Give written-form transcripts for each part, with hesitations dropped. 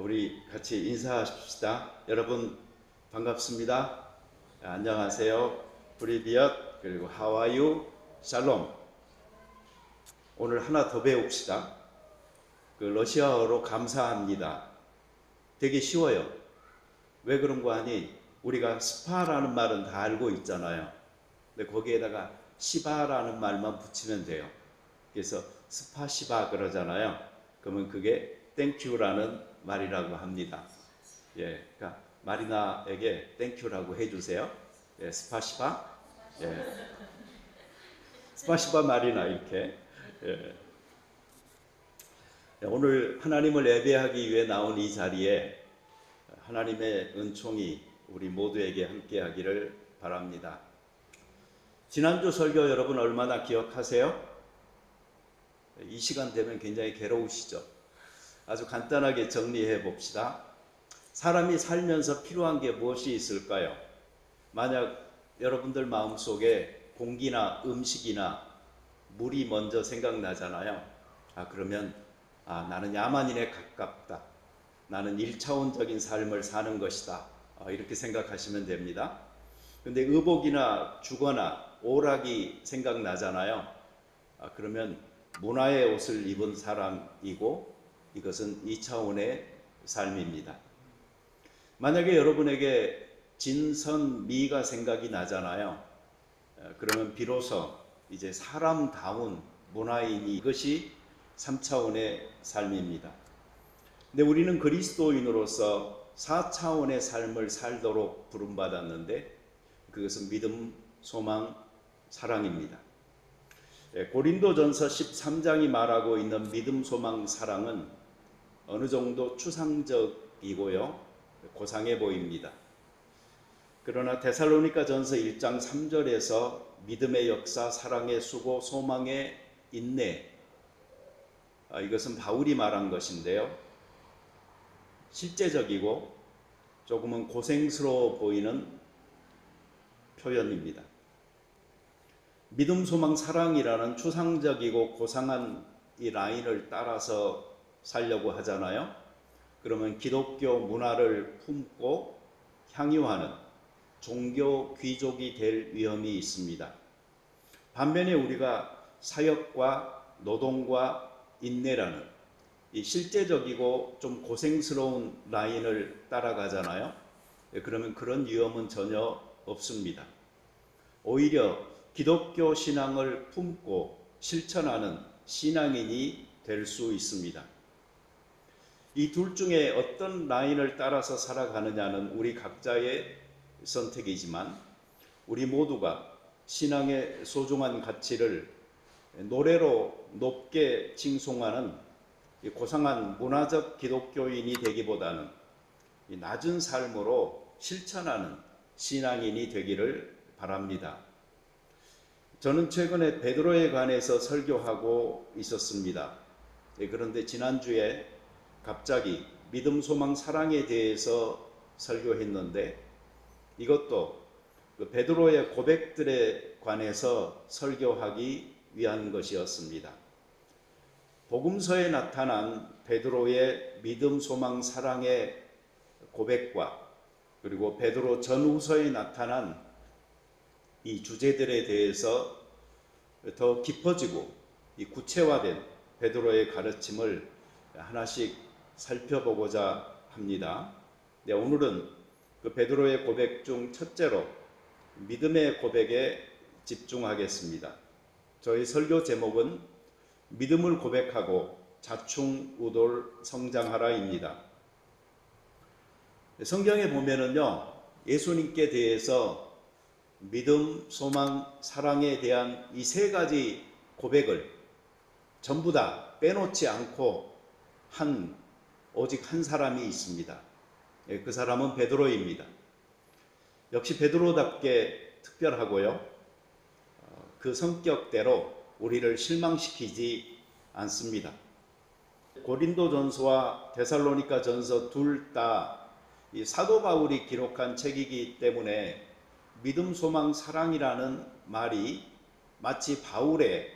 우리 같이 인사하십시다. 여러분 반갑습니다. 안녕하세요. 프리비엇 그리고 하와이유 샬롬. 오늘 하나 더 배웁시다. 러시아어로 감사합니다. 되게 쉬워요. 왜 그런 거 하니 우리가 스파라는 말은 다 알고 있잖아요. 근데 거기에다가 시바라는 말만 붙이면 돼요. 그래서 스파시바 그러잖아요. 그러면 그게 땡큐라는 말이라고 합니다. 그러니까 마리나에게 땡큐라고 해주세요. 스파시바. 스파시바 마리나 이렇게. 오늘 하나님을 예배하기 위해 나온 이 자리에 하나님의 은총이 우리 모두에게 함께하기를 바랍니다. 지난주 설교 여러분 얼마나 기억하세요? 이 시간 되면 굉장히 괴로우시죠? 아주 간단하게 정리해 봅시다. 사람이 살면서 필요한 게 무엇이 있을까요? 만약 여러분들 마음속에 공기나 음식이나 물이 먼저 생각나잖아요. 그러면 나는 야만인에 가깝다. 나는 1차원적인 삶을 사는 것이다. 이렇게 생각하시면 됩니다. 근데 의복이나 주거나 오락이 생각나잖아요. 그러면 문화의 옷을 입은 사람이고 이것은 2차원의 삶입니다. 만약에 여러분에게 진선미가 생각이 나잖아요. 그러면 비로소 이제 사람다운 문화인이 이것이 3차원의 삶입니다. 근데 우리는 그리스도인으로서 4차원의 삶을 살도록 부름받았는데 그것은 믿음, 소망, 사랑입니다. 고린도전서 13장이 말하고 있는 믿음, 소망, 사랑은 어느 정도 추상적이고요, 고상해 보입니다. 그러나 데살로니가전서 1장 3절에서 믿음의 역사, 사랑의 수고, 소망의 인내, 이것은 바울이 말한 것인데요, 실제적이고 조금은 고생스러워 보이는 표현입니다. 믿음, 소망, 사랑이라는 추상적이고 고상한 이 라인을 따라서 살려고 하잖아요. 그러면 기독교 문화를 품고 향유하는 종교 귀족이 될 위험이 있습니다. 반면에 우리가 사역과 노동과 인내라는 이 실제적이고 좀 고생스러운 라인을 따라가잖아요. 그러면 그런 위험은 전혀 없습니다. 오히려 기독교 신앙을 품고 실천하는 신앙인이 될 수 있습니다. 이 둘 중에 어떤 라인을 따라서 살아가느냐는 우리 각자의 선택이지만 우리 모두가 신앙의 소중한 가치를 노래로 높게 칭송하는 고상한 문화적 기독교인이 되기보다는 낮은 삶으로 실천하는 신앙인이 되기를 바랍니다. 저는 최근에 베드로에 관해서 설교하고 있었습니다. 그런데 지난주에 갑자기 믿음, 소망, 사랑에 대해서 설교했는데 이것도 베드로의 고백들에 관해서 설교하기 위한 것이었습니다. 복음서에 나타난 베드로의 믿음, 소망, 사랑의 고백과 그리고 베드로 전후서에 나타난 이 주제들에 대해서 더 깊어지고 이 구체화된 베드로의 가르침을 하나씩 살펴보고자 합니다. 오늘은 그 베드로의 고백 중 첫째로 믿음의 고백에 집중하겠습니다. 저희 설교 제목은 믿음을 고백하고 자충우돌 성장하라입니다. 성경에 보면은요, 예수님께 대해서 믿음, 소망, 사랑에 대한 이 세 가지 고백을 전부 다 빼놓지 않고 오직 한 사람이 있습니다. 그 사람은 베드로입니다. 역시 베드로답게 특별하고요, 그 성격대로 우리를 실망시키지 않습니다. 고린도전서와 데살로니가전서 둘 다 이 사도 바울이 기록한 책이기 때문에 믿음, 소망, 사랑이라는 말이 마치 바울의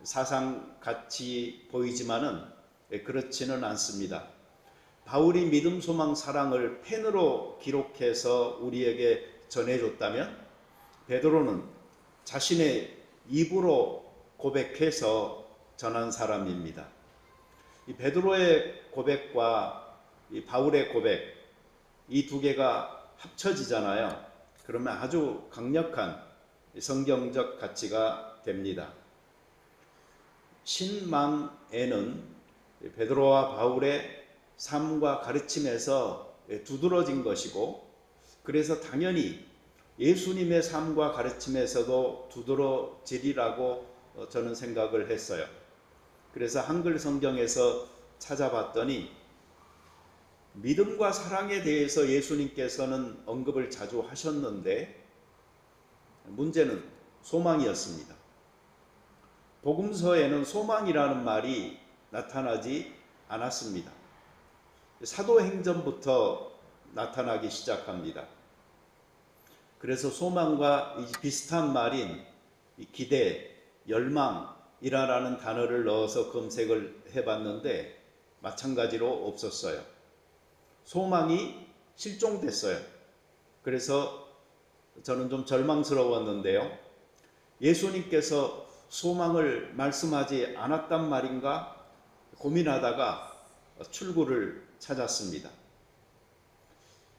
사상같이 보이지만은 그렇지는 않습니다. 바울이 믿음, 소망, 사랑을 펜으로 기록해서 우리에게 전해줬다면 베드로는 자신의 입으로 고백해서 전한 사람입니다. 이 베드로의 고백과 이 바울의 고백, 이 두 개가 합쳐지잖아요. 그러면 아주 강력한 성경적 가치가 됩니다. 신망에는 베드로와 바울의 삶과 가르침에서 두드러진 것이고, 그래서 당연히 예수님의 삶과 가르침에서도 두드러지리라고 저는 생각을 했어요. 그래서 한글 성경에서 찾아봤더니 믿음과 사랑에 대해서 예수님께서는 언급을 자주 하셨는데 문제는 소망이었습니다. 복음서에는 소망이라는 말이 나타나지 않았습니다. 사도행전부터 나타나기 시작합니다. 그래서 소망과 비슷한 말인 기대, 열망이라는 단어를 넣어서 검색을 해봤는데 마찬가지로 없었어요. 소망이 실종됐어요. 그래서 저는 좀 절망스러웠는데요. 예수님께서 소망을 말씀하지 않았단 말인가 고민하다가 출구를 찾았습니다.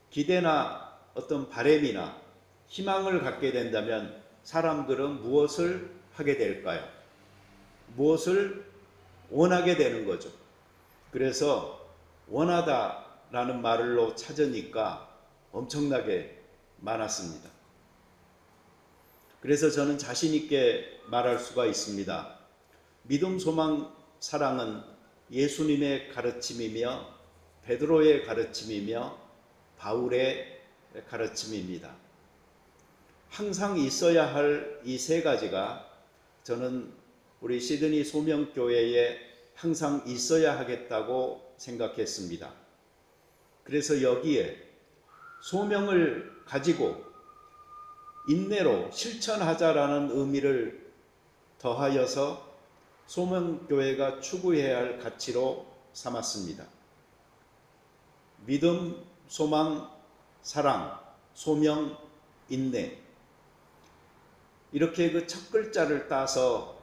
기대나 어떤 바램이나 희망을 갖게 된다면 사람들은 무엇을 하게 될까요? 무엇을 원하게 되는 거죠. 그래서 원하다라는 말로 찾으니까 엄청나게 많았습니다. 그래서 저는 자신 있게 말할 수가 있습니다. 믿음, 소망, 사랑은 예수님의 가르침이며 베드로의 가르침이며 바울의 가르침입니다. 항상 있어야 할 이 세 가지가 저는 우리 시드니 소명교회에 항상 있어야 하겠다고 생각했습니다. 그래서 여기에 소명을 가지고 인내로 실천하자라는 의미를 더하여서 소명교회가 추구해야 할 가치로 삼았습니다. 믿음, 소망, 사랑, 소명, 인내, 이렇게 그 첫 글자를 따서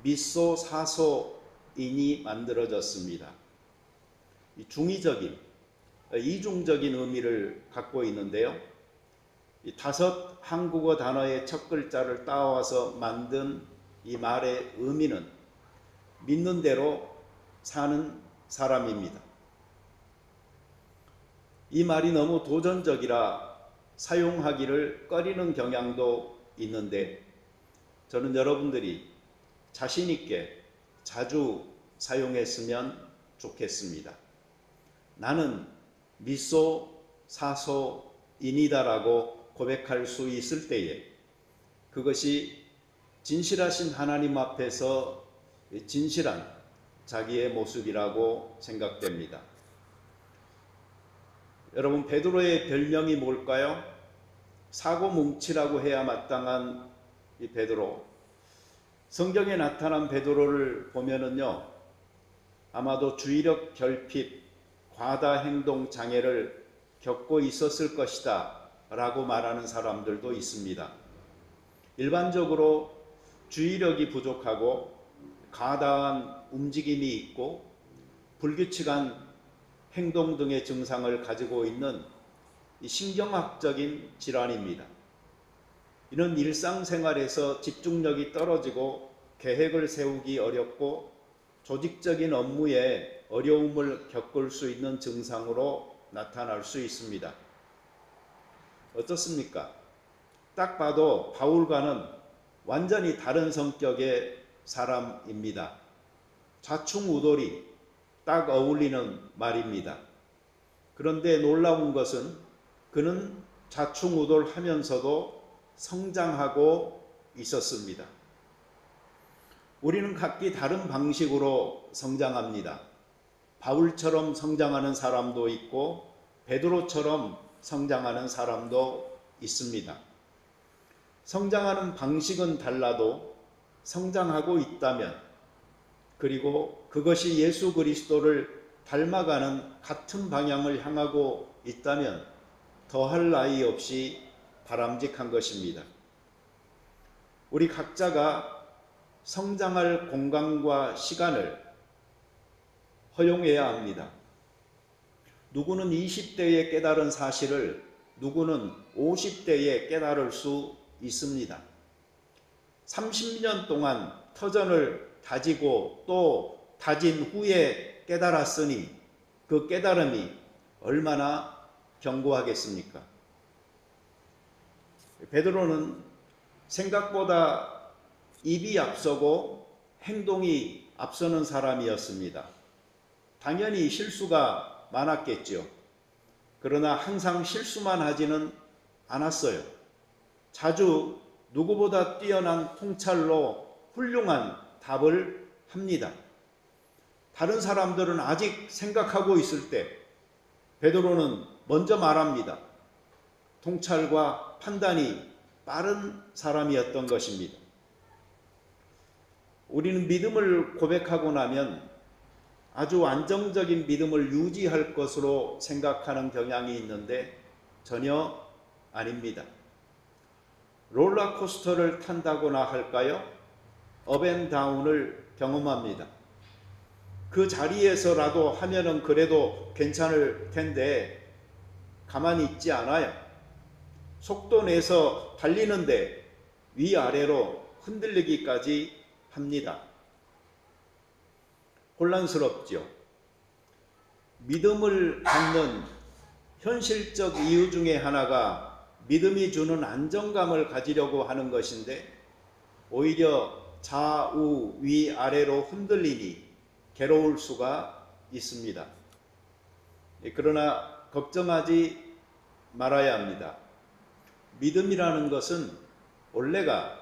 미소, 사소, 인이 만들어졌습니다. 중의적인, 이중적인 의미를 갖고 있는데요. 이 다섯 한국어 단어의 첫 글자를 따와서 만든 이 말의 의미는 믿는 대로 사는 사람입니다. 이 말이 너무 도전적이라 사용하기를 꺼리는 경향도 있는데 저는 여러분들이 자신 있게 자주 사용했으면 좋겠습니다. 나는 미소, 사소, 인이다라고 고백할 수 있을 때에 그것이 진실하신 하나님 앞에서 진실한 자기의 모습이라고 생각됩니다. 여러분, 베드로의 별명이 뭘까요? 사고뭉치라고 해야 마땅한 이 베드로. 성경에 나타난 베드로를 보면은요, 아마도 주의력 결핍, 과다 행동 장애를 겪고 있었을 것이다 라고 말하는 사람들도 있습니다. 일반적으로 주의력이 부족하고 과다한 움직임이 있고 불규칙한 행동 등의 증상을 가지고 있는 신경학적인 질환입니다. 이는 일상생활에서 집중력이 떨어지고 계획을 세우기 어렵고 조직적인 업무에 어려움을 겪을 수 있는 증상으로 나타날 수 있습니다. 어떻습니까? 딱 봐도 바울과는 완전히 다른 성격의 사람입니다. 좌충우돌이 딱 어울리는 말입니다. 그런데 놀라운 것은 그는 좌충우돌하면서도 성장하고 있었습니다. 우리는 각기 다른 방식으로 성장합니다. 바울처럼 성장하는 사람도 있고 베드로처럼 성장하는 사람도 있습니다. 성장하는 방식은 달라도 성장하고 있다면, 그리고 그것이 예수 그리스도를 닮아가는 같은 방향을 향하고 있다면 더할 나위 없이 바람직한 것입니다. 우리 각자가 성장할 공간과 시간을 허용해야 합니다. 누구는 20대에 깨달은 사실을 누구는 50대에 깨달을 수 있습니다. 30년 동안 터전을 다지고 또 다진 후에 깨달았으니 그 깨달음이 얼마나 견고하겠습니까? 베드로는 생각보다 입이 앞서고 행동이 앞서는 사람이었습니다. 당연히 실수가 많았겠죠. 그러나 항상 실수만 하지는 않았어요. 자주 누구보다 뛰어난 통찰로 훌륭한 답을 합니다. 다른 사람들은 아직 생각하고 있을 때 베드로는 먼저 말합니다. 통찰과 판단이 빠른 사람이었던 것입니다. 우리는 믿음을 고백하고 나면 아주 안정적인 믿음을 유지할 것으로 생각하는 경향이 있는데 전혀 아닙니다. 롤러코스터를 탄다고나 할까요? 업앤다운을 경험합니다. 그 자리에서라도 하면은 그래도 괜찮을 텐데 가만히 있지 않아요. 속도 내서 달리는데 위아래로 흔들리기까지 합니다. 혼란스럽죠. 믿음을 갖는 현실적 이유 중에 하나가 믿음이 주는 안정감을 가지려고 하는 것인데 오히려 좌우 위아래로 흔들리니 괴로울 수가 있습니다. 그러나 걱정하지 말아야 합니다. 믿음이라는 것은 원래가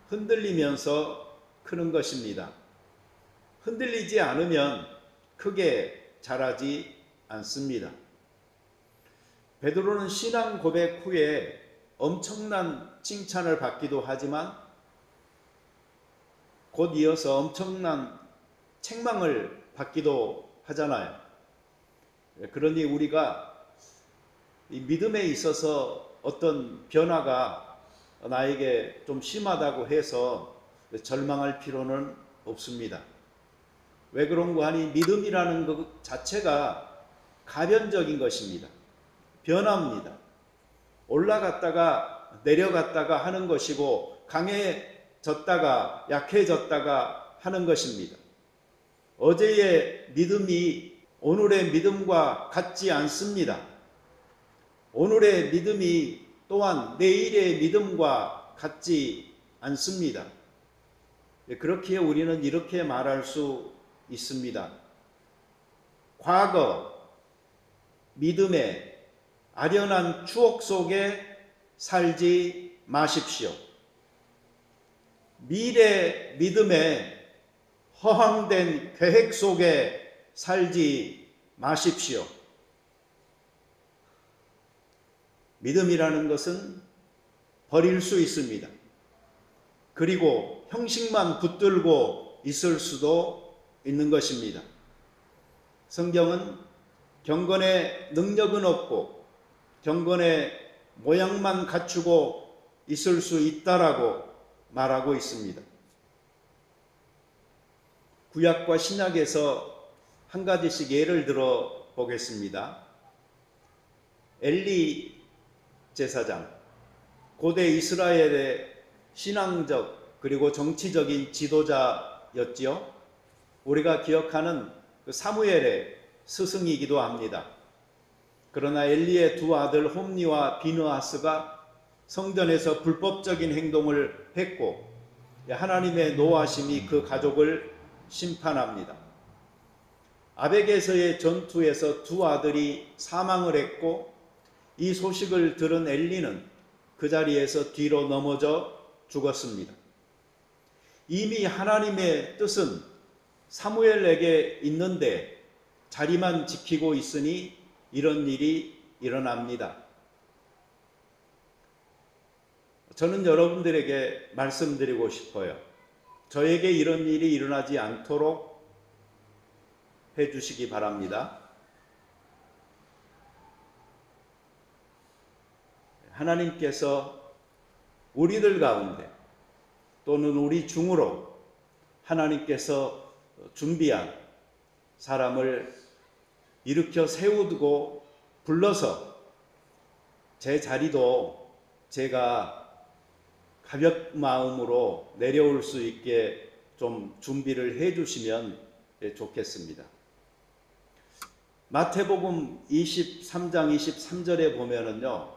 흔들리면서 크는 것입니다. 흔들리지 않으면 크게 자라지 않습니다. 베드로는 신앙 고백 후에 엄청난 칭찬을 받기도 하지만 곧 이어서 엄청난 책망을 받기도 하잖아요. 그러니 우리가 이 믿음에 있어서 어떤 변화가 나에게 좀 심하다고 해서 절망할 필요는 없습니다. 왜 그런가 하니 믿음이라는 것 자체가 가변적인 것입니다. 변합니다. 올라갔다가 내려갔다가 하는 것이고 강해졌다가 약해졌다가 하는 것입니다. 어제의 믿음이 오늘의 믿음과 같지 않습니다. 오늘의 믿음이 또한 내일의 믿음과 같지 않습니다. 그렇기에 우리는 이렇게 말할 수 있습니다. 과거 믿음의 아련한 추억 속에 살지 마십시오. 미래 믿음의 허황된 계획 속에 살지 마십시오. 믿음이라는 것은 버릴 수 있습니다. 그리고 형식만 붙들고 있을 수도 있는 것입니다. 성경은 경건의 능력은 없고 경건의 모양만 갖추고 있을 수 있다라고 말하고 있습니다. 구약과 신약에서 한 가지씩 예를 들어 보겠습니다. 엘리 제사장, 고대 이스라엘의 신앙적 그리고 정치적인 지도자였지요. 우리가 기억하는 그 사무엘의 스승이기도 합니다. 그러나 엘리의 두 아들 홈니와 비느하스가 성전에서 불법적인 행동을 했고 하나님의 노하심이 그 가족을 심판합니다. 아벡에서의 전투에서 두 아들이 사망을 했고 이 소식을 들은 엘리는 그 자리에서 뒤로 넘어져 죽었습니다. 이미 하나님의 뜻은 사무엘에게 있는데 자리만 지키고 있으니 이런 일이 일어납니다. 저는 여러분들에게 말씀드리고 싶어요. 저에게 이런 일이 일어나지 않도록 주시기 바랍니다. 하나님께서 우리들 가운데 또는 우리 중으로 하나님께서 준비한 사람을 일으켜 세우고 불러서 제 자리도 제가 가볍은 마음으로 내려올 수 있게 좀 준비를 해 주시면 좋겠습니다. 마태복음 23장 23절에 보면은요,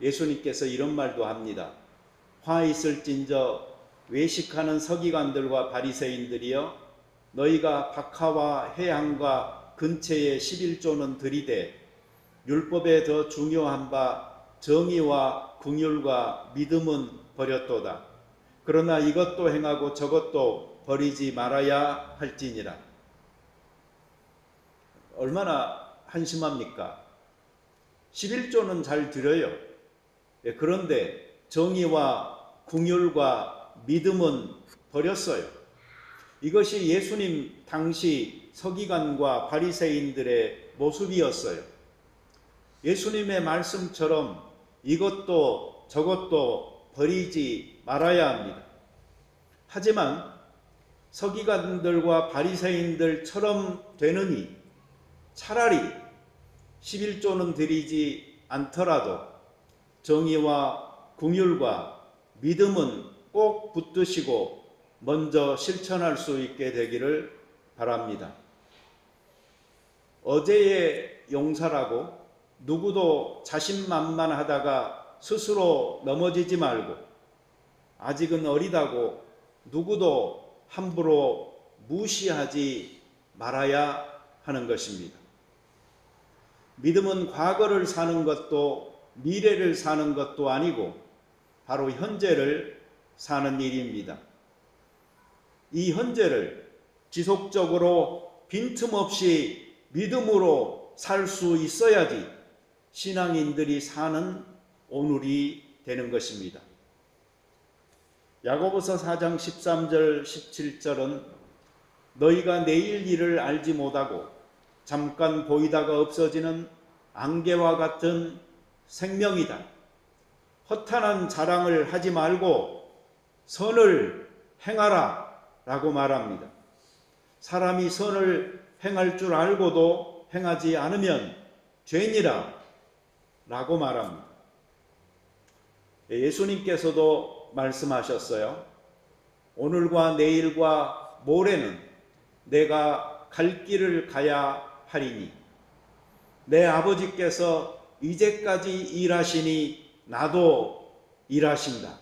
예수님께서 이런 말도 합니다. 화 있을진저 외식하는 서기관들과 바리새인들이여, 너희가 박하와 해향과 근처에 11조는 들이되 율법에 더 중요한 바 정의와 긍휼과 믿음은 버렸도다. 그러나 이것도 행하고 저것도 버리지 말아야 할지니라. 얼마나 한심합니까? 11조는 잘 드려요. 그런데 정의와 긍휼과 믿음은 버렸어요. 이것이 예수님 당시 서기관과 바리새인들의 모습이었어요. 예수님의 말씀처럼 이것도 저것도 버리지 말아야 합니다. 하지만 서기관들과 바리새인들처럼 되느니 차라리 11조는 드리지 않더라도 정의와 긍휼과 믿음은 꼭 붙드시고 먼저 실천할 수 있게 되기를 바랍니다. 어제의 용사라고 누구도 자신만만하다가 스스로 넘어지지 말고, 아직은 어리다고 누구도 함부로 무시하지 말아야 하는 것입니다. 믿음은 과거를 사는 것도 미래를 사는 것도 아니고 바로 현재를 사는 일입니다. 이 현재를 지속적으로 빈틈없이 믿음으로 살 수 있어야지 신앙인들이 사는 오늘이 되는 것입니다. 야고보서 4장 13절 17절은 너희가 내일 일을 알지 못하고 잠깐 보이다가 없어지는 안개와 같은 생명이다. 허탄한 자랑을 하지 말고 선을 행하라 라고 말합니다. 사람이 선을 행할 줄 알고도 행하지 않으면 죄니라 라고 말합니다. 예수님께서도 말씀하셨어요. 오늘과 내일과 모레는 내가 갈 길을 가야 하리니 내 아버지께서 이제까지 일하시니 나도 일하신다.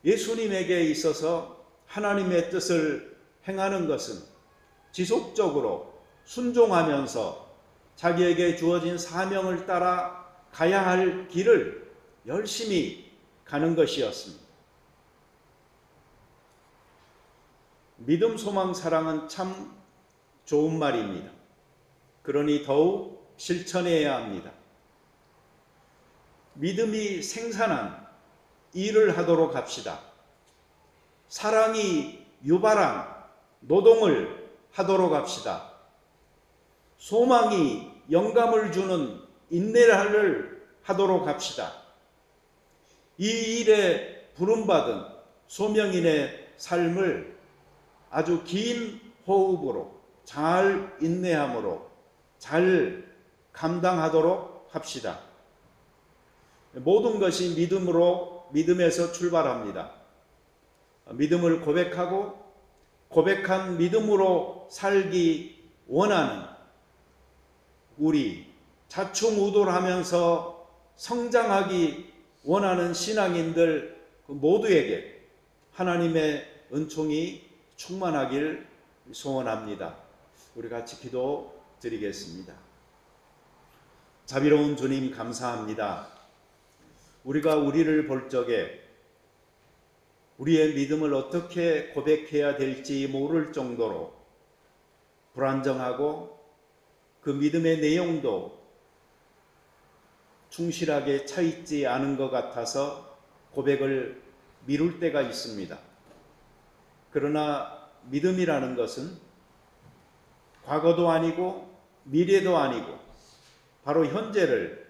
예수님에게 있어서 하나님의 뜻을 행하는 것은 지속적으로 순종하면서 자기에게 주어진 사명을 따라 가야 할 길을 열심히 가는 것이었습니다. 믿음, 소망, 사랑은 참 좋은 말입니다. 그러니 더욱 실천해야 합니다. 믿음이 생산한 일을 하도록 합시다. 사랑이 유발한 노동을 하도록 합시다. 소망이 영감을 주는 인내를 하도록 합시다. 이 일에 부름받은 소명인의 삶을 아주 긴 호흡으로 잘 인내함으로 잘 감당하도록 합시다. 모든 것이 믿음에서 출발합니다. 믿음을 고백하고 고백한 믿음으로 살기 원하는 우리 자충우돌하면서 성장하기 원하는 신앙인들 모두에게 하나님의 은총이 충만하길 소원합니다. 우리 같이 기도 드리겠습니다. 자비로운 주님, 감사합니다. 우리가 우리를 볼 적에 우리의 믿음을 어떻게 고백해야 될지 모를 정도로 불안정하고 그 믿음의 내용도 충실하게 차 있지 않은 것 같아서 고백을 미룰 때가 있습니다. 그러나 믿음이라는 것은 과거도 아니고 미래도 아니고 바로 현재를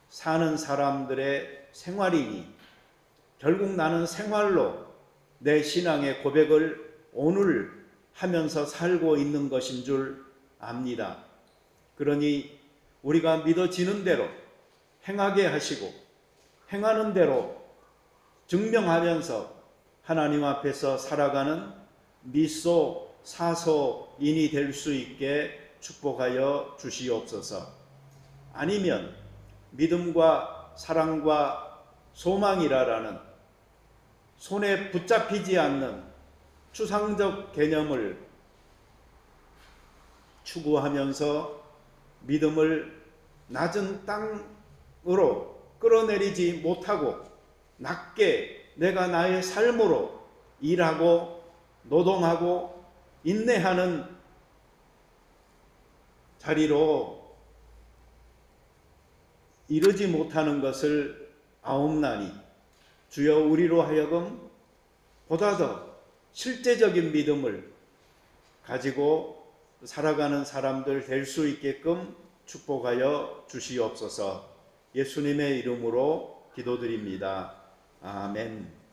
사는 사람들의 생활이니 결국 나는 생활로 내 신앙의 고백을 오늘 하면서 살고 있는 것인 줄 압니다. 그러니 우리가 믿어지는 대로 행하게 하시고 행하는 대로 증명하면서 하나님 앞에서 살아가는 미소 사소인이 될 수 있게 축복하여 주시옵소서. 아니면 믿음과 사랑과 소망이라는 손에 붙잡히지 않는 추상적 개념을 추구하면서 믿음을 낮은 땅으로 끌어내리지 못하고 낮게 내가 나의 삶으로 일하고 노동하고 인내하는 자리로 이르지 못하는 것을 아옵나니 주여 우리로 하여금 보다 더 실제적인 믿음을 가지고 살아가는 사람들 될 수 있게끔 축복하여 주시옵소서. 예수님의 이름으로 기도드립니다. 아멘.